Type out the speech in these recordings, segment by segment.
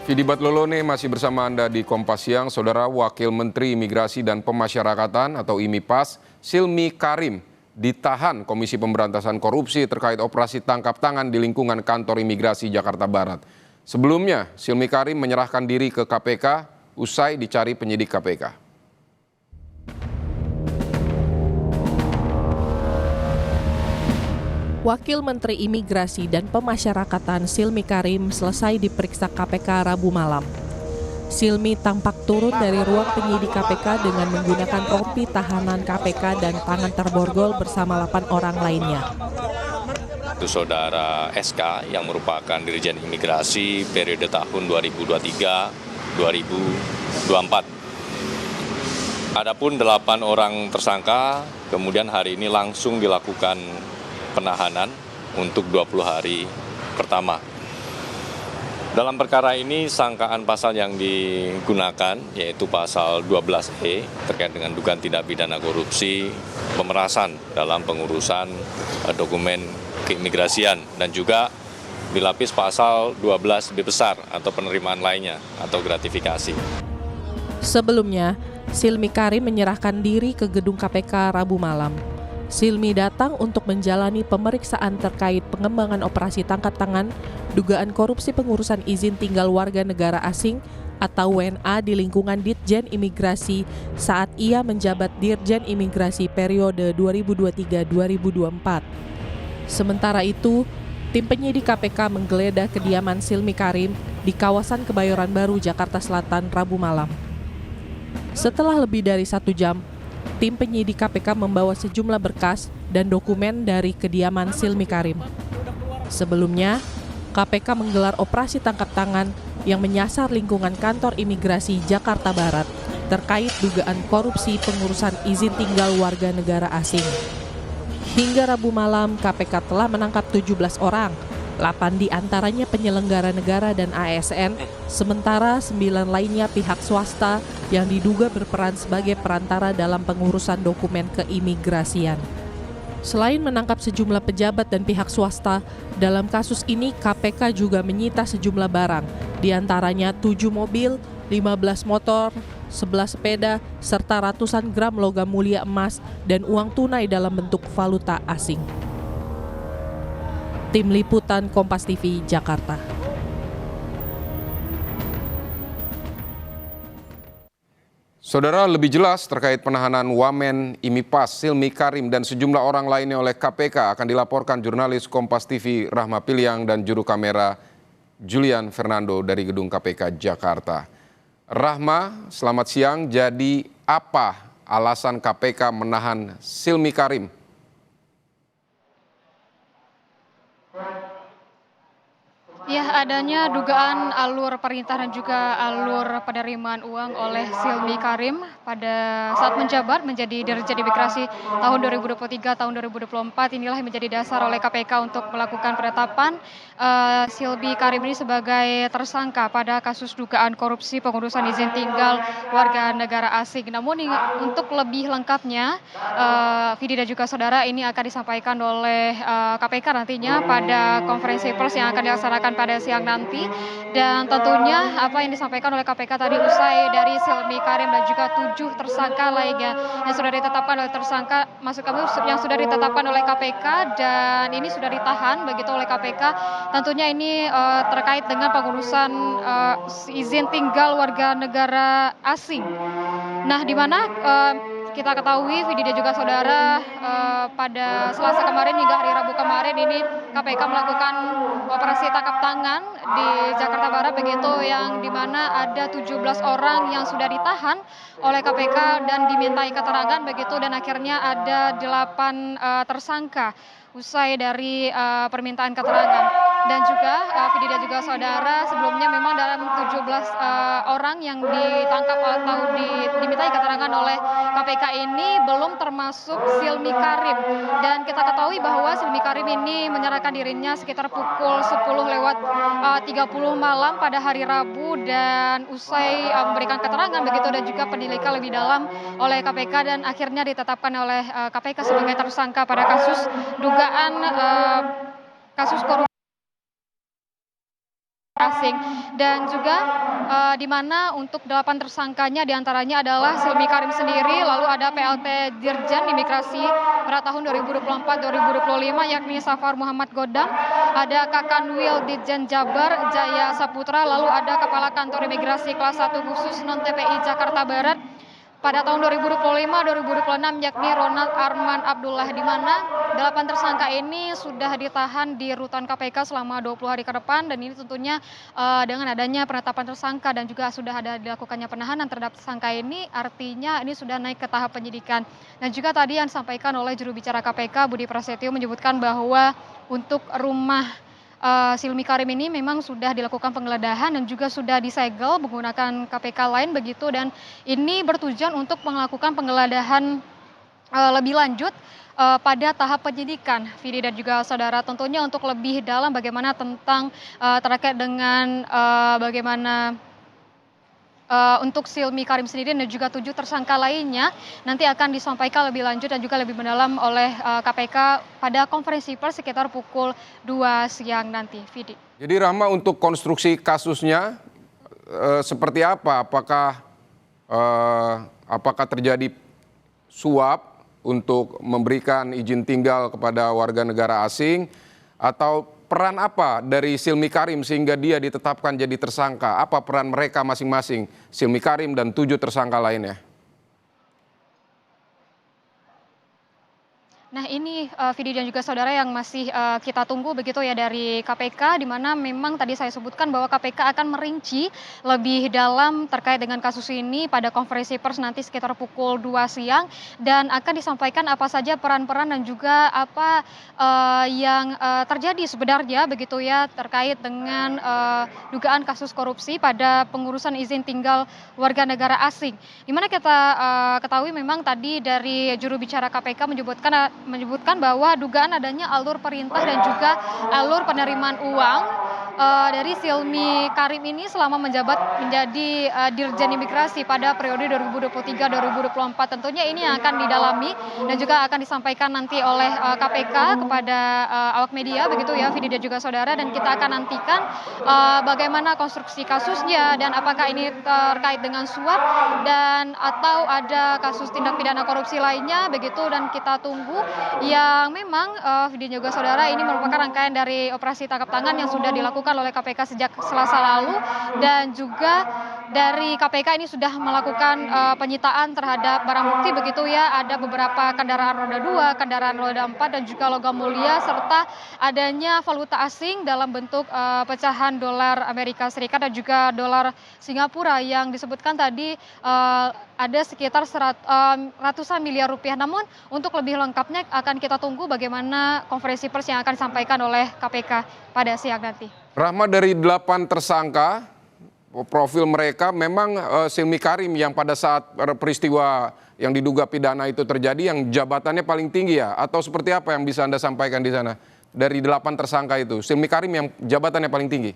Vidi Batlolone masih bersama Anda di Kompas Siang. Saudara Wakil Menteri Imigrasi dan Pemasyarakatan atau IMIPAS, Silmi Karim, ditahan Komisi Pemberantasan Korupsi terkait operasi tangkap tangan di lingkungan kantor imigrasi Jakarta Barat. Sebelumnya, Silmi Karim menyerahkan diri ke KPK usai dicari penyidik KPK. Wakil Menteri Imigrasi dan Pemasyarakatan Silmi Karim selesai diperiksa KPK Rabu malam. Silmi tampak turun dari ruang penyidik KPK dengan menggunakan rompi tahanan KPK dan tangan terborgol bersama 8 orang lainnya. Itu Saudara SK yang merupakan Dirjen Imigrasi periode tahun 2023-2024. Adapun 8 orang tersangka kemudian hari ini langsung dilakukan penahanan untuk 20 hari pertama. Dalam perkara ini sangkaan pasal yang digunakan yaitu pasal 12E terkait dengan dugaan tindak pidana korupsi, pemerasan dalam pengurusan dokumen keimigrasian dan juga dilapis pasal 12B besar atau penerimaan lainnya atau gratifikasi. Sebelumnya, Silmi Karim menyerahkan diri ke gedung KPK Rabu malam. Silmi datang untuk menjalani pemeriksaan terkait pengembangan operasi tangkap tangan, dugaan korupsi pengurusan izin tinggal warga negara asing atau WNA di lingkungan Ditjen Imigrasi saat ia menjabat Dirjen Imigrasi periode 2023-2024. Sementara itu, tim penyidik KPK menggeledah kediaman Silmi Karim di kawasan Kebayoran Baru, Jakarta Selatan, Rabu malam. Setelah lebih dari 1 jam, tim penyidik KPK membawa sejumlah berkas dan dokumen dari kediaman Silmi Karim. Sebelumnya, KPK menggelar operasi tangkap tangan yang menyasar lingkungan kantor imigrasi Jakarta Barat terkait dugaan korupsi pengurusan izin tinggal warga negara asing. Hingga Rabu malam, KPK telah menangkap 17 orang, 8 diantaranya penyelenggara negara dan ASN, sementara 9 lainnya pihak swasta yang diduga berperan sebagai perantara dalam pengurusan dokumen keimigrasian. Selain menangkap sejumlah pejabat dan pihak swasta, dalam kasus ini KPK juga menyita sejumlah barang, diantaranya 7 mobil, 15 motor, 11 sepeda, serta ratusan gram logam mulia emas dan uang tunai dalam bentuk valuta asing. Tim Liputan Kompas TV, Jakarta. Saudara, lebih jelas terkait penahanan Wamen IMIPAS, Silmi Karim, dan sejumlah orang lainnya oleh KPK akan dilaporkan jurnalis Kompas TV Rahma Piliang dan juru kamera Julian Fernando dari Gedung KPK Jakarta. Rahma, selamat siang. Jadi apa alasan KPK menahan Silmi Karim? Ya, adanya dugaan alur perintah dan juga alur penerimaan uang oleh Silmi Karim pada saat menjabat menjadi Dirjen Imigrasi tahun 2023 tahun 2024 inilah yang menjadi dasar oleh KPK untuk melakukan penetapan Silmi Karim ini sebagai tersangka pada kasus dugaan korupsi pengurusan izin tinggal warga negara asing. Namun untuk lebih lengkapnya, Vidi dan juga saudara, ini akan disampaikan oleh KPK nantinya pada konferensi pers yang akan dilaksanakan pada siang nanti, dan tentunya apa yang disampaikan oleh KPK tadi usai dari Silmi Karim dan juga 7 tersangka lainnya yang sudah ditetapkan oleh tersangka, maksud kami yang sudah ditetapkan oleh KPK dan ini sudah ditahan begitu oleh KPK. Tentunya ini terkait dengan pengurusan izin tinggal warga negara asing. Nah, di mana kita ketahui, Vidi dan juga saudara, pada Selasa kemarin hingga hari Rabu kemarin ini KPK melakukan operasi tangkap tangan di Jakarta Barat begitu, yang dimana ada 17 orang yang sudah ditahan oleh KPK dan dimintai keterangan begitu, dan akhirnya ada 8 tersangka usai dari permintaan keterangan. Dan juga Vidi dan juga saudara, sebelumnya memang dalam 17 orang yang ditangkap atau dimintai keterangan oleh KPK ini belum termasuk Silmi Karim. Dan kita ketahui bahwa Silmi Karim ini menyerahkan dirinya sekitar pukul 10:30 malam pada hari Rabu, dan usai memberikan keterangan begitu dan juga penyelidikan lebih dalam oleh KPK, dan akhirnya ditetapkan oleh KPK sebagai tersangka pada kasus dugaan kasus korupsi asing. Dan juga di mana untuk 8 tersangkanya diantaranya adalah Silmi Karim sendiri, lalu ada PLT Dirjen Imigrasi pada tahun 2024-2025 yakni Safar Muhammad Godam, ada Kakanwil Ditjen Jabar Jaya Saputra, lalu ada Kepala Kantor Imigrasi kelas 1 khusus non-TPI Jakarta Barat pada tahun 2025-2026 yakni Ronald Arman Abdullah, di mana 8 tersangka ini sudah ditahan di rutan KPK selama 20 hari ke depan, dan ini tentunya dengan adanya penetapan tersangka dan juga sudah ada dilakukannya penahanan terhadap tersangka ini, artinya ini sudah naik ke tahap penyidikan. Dan juga tadi yang disampaikan oleh juru bicara KPK Budi Prasetyo menyebutkan bahwa untuk rumah Silmi Karim ini memang sudah dilakukan penggeledahan dan juga sudah disegel menggunakan KPK lain begitu, dan ini bertujuan untuk melakukan penggeledahan lebih lanjut pada tahap penyidikan, Vidi dan juga saudara, tentunya untuk lebih dalam bagaimana tentang terkait dengan bagaimana untuk Silmi Karim sendiri dan juga 7 tersangka lainnya nanti akan disampaikan lebih lanjut dan juga lebih mendalam oleh KPK pada konferensi pers sekitar pukul 2 siang nanti. Vidi. Jadi Rahma, untuk konstruksi kasusnya seperti apa? Apakah terjadi suap untuk memberikan izin tinggal kepada warga negara asing, atau peran apa dari Silmi Karim sehingga dia ditetapkan jadi tersangka? Apa peran mereka masing-masing, Silmi Karim dan 7 tersangka lainnya? Nah ini Vidi dan juga saudara yang masih kita tunggu begitu ya dari KPK, di mana memang tadi saya sebutkan bahwa KPK akan merinci lebih dalam terkait dengan kasus ini pada konferensi pers nanti sekitar pukul 2 siang, dan akan disampaikan apa saja peran-peran dan juga apa yang terjadi sebenarnya begitu ya terkait dengan dugaan kasus korupsi pada pengurusan izin tinggal warga negara asing. Di mana kita ketahui memang tadi dari juru bicara KPK menyebutkan bahwa dugaan adanya alur perintah dan juga alur penerimaan uang dari Silmi Karim ini selama menjabat menjadi Dirjen Imigrasi pada periode 2023-2024. Tentunya ini yang akan didalami dan juga akan disampaikan nanti oleh KPK kepada awak media begitu ya, Vidi dan juga saudara, dan kita akan nantikan bagaimana konstruksi kasusnya dan apakah ini terkait dengan suap dan atau ada kasus tindak pidana korupsi lainnya begitu, dan kita tunggu yang memang Vidi dan juga saudara, ini merupakan rangkaian dari operasi tangkap tangan yang sudah dilakukan oleh KPK sejak Selasa lalu, dan juga dari KPK ini sudah melakukan penyitaan terhadap barang bukti begitu ya, ada beberapa kendaraan roda 2, kendaraan roda 4 dan juga logam mulia, serta adanya valuta asing dalam bentuk pecahan dolar Amerika Serikat dan juga dolar Singapura yang disebutkan tadi ada sekitar ratusan miliar rupiah. Namun untuk lebih lengkapnya akan kita tunggu bagaimana konferensi pers yang akan disampaikan oleh KPK pada siang nanti. Rahma, dari 8 tersangka, profil mereka memang Silmi Karim yang pada saat peristiwa yang diduga pidana itu terjadi yang jabatannya paling tinggi ya? Atau seperti apa yang bisa Anda sampaikan di sana? Dari 8 tersangka itu, Silmi Karim yang jabatannya paling tinggi?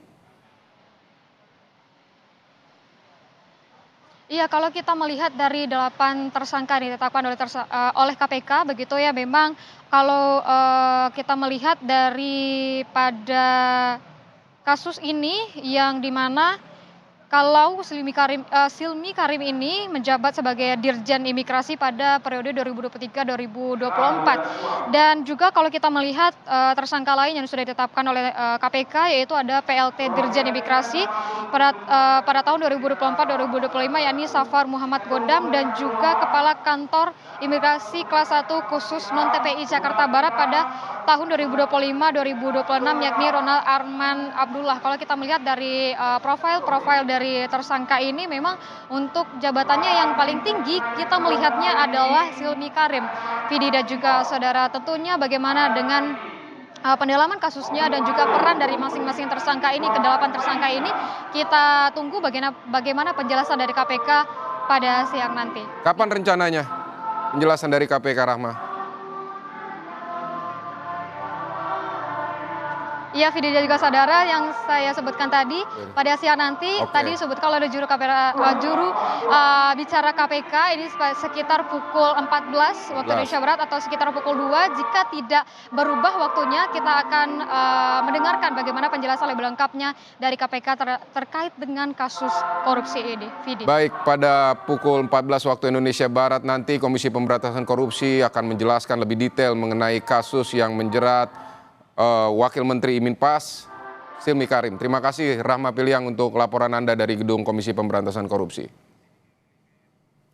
Iya, kalau kita melihat dari 8 tersangka yang ditetapkan oleh KPK begitu ya, memang kalau kita melihat daripada kasus ini yang dimana kalau Silmi Karim ini menjabat sebagai Dirjen Imigrasi pada periode 2023-2024. Dan juga kalau kita melihat tersangka lain yang sudah ditetapkan oleh KPK, yaitu ada PLT Dirjen Imigrasi pada tahun 2024-2025 yakni Safar Muhammad Godam, dan juga Kepala Kantor Imigrasi kelas 1 khusus non-TPI Jakarta Barat pada tahun 2025-2026 yakni Ronald Arman Abdullah. Kalau kita melihat dari profil dari tersangka ini, memang untuk jabatannya yang paling tinggi kita melihatnya adalah Silmi Karim. Vidi dan juga saudara, tentunya bagaimana dengan pendalaman kasusnya dan juga peran dari masing-masing tersangka ini, ke-8 tersangka ini, kita tunggu bagaimana penjelasan dari KPK pada siang nanti. Kapan rencananya penjelasan dari KPK, Rahma? Iya, Vidi dan juga saudara yang saya sebutkan tadi pada siang nanti, tadi disebut kalau ada juru bicara KPK ini sekitar pukul 14 waktu Indonesia Barat atau sekitar pukul 2. Jika tidak berubah waktunya, kita akan mendengarkan bagaimana penjelasan lebih lengkapnya dari KPK terkait dengan kasus korupsi ini. Vidi. Baik, pada pukul 14 waktu Indonesia Barat nanti Komisi Pemberantasan Korupsi akan menjelaskan lebih detail mengenai kasus yang menjerat Wakil Menteri Iminpas, Silmi Karim. Terima kasih Rahma Piliang untuk laporan Anda dari Gedung Komisi Pemberantasan Korupsi.